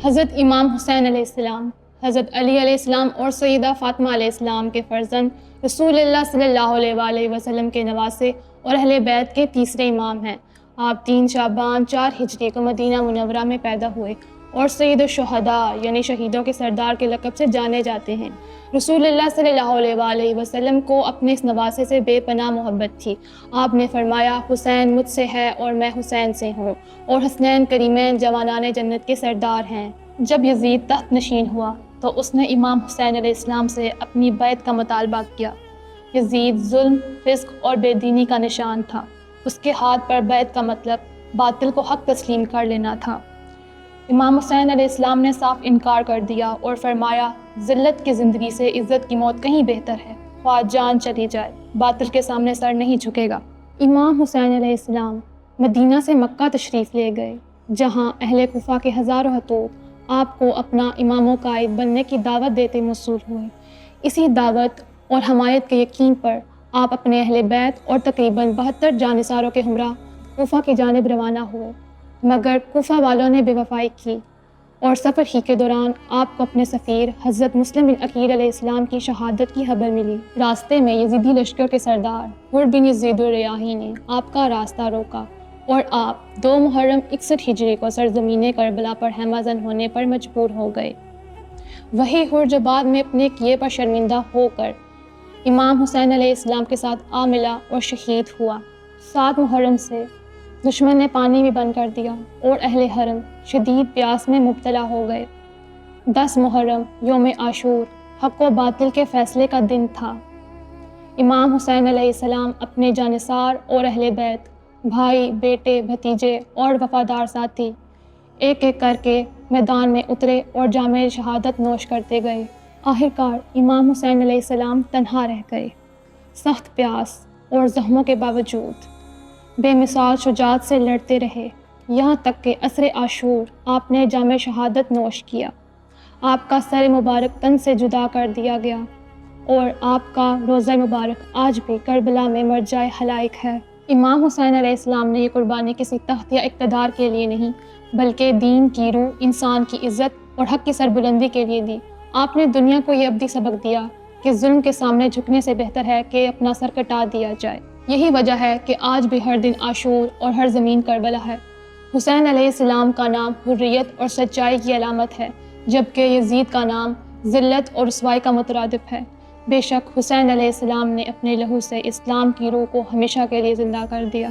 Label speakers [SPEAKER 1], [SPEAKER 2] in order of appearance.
[SPEAKER 1] حضرت امام حسین علیہ السلام حضرت علی علیہ السلام اور سیدہ فاطمہ علیہ السلام کے فرزند رسول اللہ صلی اللہ علیہ وآلہ وسلم کے نواسے اور اہل بیت کے تیسرے امام ہیں۔ آپ 3 شعبان 4 ہجری کو مدینہ منورہ میں پیدا ہوئے اور سید الشہداء یعنی شہیدوں کے سردار کے لقب سے جانے جاتے ہیں۔ رسول اللہ صلی اللہ علیہ وآلہ وسلم کو اپنے اس نواسے سے بے پناہ محبت تھی۔ آپ نے فرمایا، حسین مجھ سے ہے اور میں حسین سے ہوں، اور حسنین کریمین جوانان جنت کے سردار ہیں۔ جب یزید تخت نشین ہوا تو اس نے امام حسین علیہ السلام سے اپنی بیعت کا مطالبہ کیا۔ یزید ظلم، فسق اور بے دینی کا نشان تھا۔ اس کے ہاتھ پر بیعت کا مطلب باطل کو حق تسلیم کر لینا تھا۔ امام حسین علیہ السلام نے صاف انکار کر دیا اور فرمایا، ذلت کی زندگی سے عزت کی موت کہیں بہتر ہے، خواہ جان چلی جائے، باطل کے سامنے سر نہیں جھکے گا۔ امام حسین علیہ السلام مدینہ سے مکہ تشریف لے گئے، جہاں اہل کوفہ کے ہزاروں ہتوت آپ کو اپنا امام و قائد بننے کی دعوت دیتے موصول ہوئے۔ اسی دعوت اور حمایت کے یقین پر آپ اپنے اہل بیت اور تقریباً 72 جانثاروں کے ہمراہ کوفہ کی جانب روانہ ہوئے، مگر کوفہ والوں نے بے وفائی کی اور سفر ہی کے دوران آپ کو اپنے سفیر حضرت مسلم بن عقیل علیہ السلام کی شہادت کی خبر ملی۔ راستے میں یزیدی لشکر کے سردار حر بن یزید الریاحی نے آپ کا راستہ روکا اور آپ 2 محرم 61 ہجری کو سرزمین کربلا پر خیمہ زن ہونے پر مجبور ہو گئے۔ وہی حر جو بعد میں اپنے کیے پر شرمندہ ہو کر امام حسین علیہ السلام کے ساتھ آ ملا اور شہید ہوا۔ 7 محرم سے دشمن نے پانی بھی بند کر دیا اور اہل حرم شدید پیاس میں مبتلا ہو گئے۔ 10 محرم یوم عاشور حق و باطل کے فیصلے کا دن تھا۔ امام حسین علیہ السلام اپنے جانثار اور اہل بیت، بھائی، بیٹے، بھتیجے اور وفادار ساتھی ایک ایک کر کے میدان میں اترے اور جام شہادت نوش کرتے گئے۔ آخرکار امام حسین علیہ السلام تنہا رہ گئے۔ سخت پیاس اور زخموں کے باوجود بے مثال شجاعت سے لڑتے رہے، یہاں تک کہ عصر عاشور آپ نے جام شہادت نوش کیا۔ آپ کا سر مبارک تن سے جدا کر دیا گیا اور آپ کا روضہ مبارک آج بھی کربلا میں مرجع خلائق ہے۔ امام حسین علیہ السلام نے یہ قربانی کسی تخت یا اقتدار کے لیے نہیں، بلکہ دین کی روح، انسان کی عزت اور حق کی سربلندی کے لیے دی۔ آپ نے دنیا کو یہ ابدی سبق دیا کہ ظلم کے سامنے جھکنے سے بہتر ہے کہ اپنا سر کٹا دیا جائے۔ یہی وجہ ہے کہ آج بھی ہر دن عاشور اور ہر زمین کربلا ہے۔ حسین علیہ السلام کا نام حریت اور سچائی کی علامت ہے، جبکہ یزید کا نام ذلت اور رسوائی کا مترادف ہے۔ بے شک حسین علیہ السلام نے اپنے لہو سے اسلام کی روح کو ہمیشہ کے لیے زندہ کر دیا۔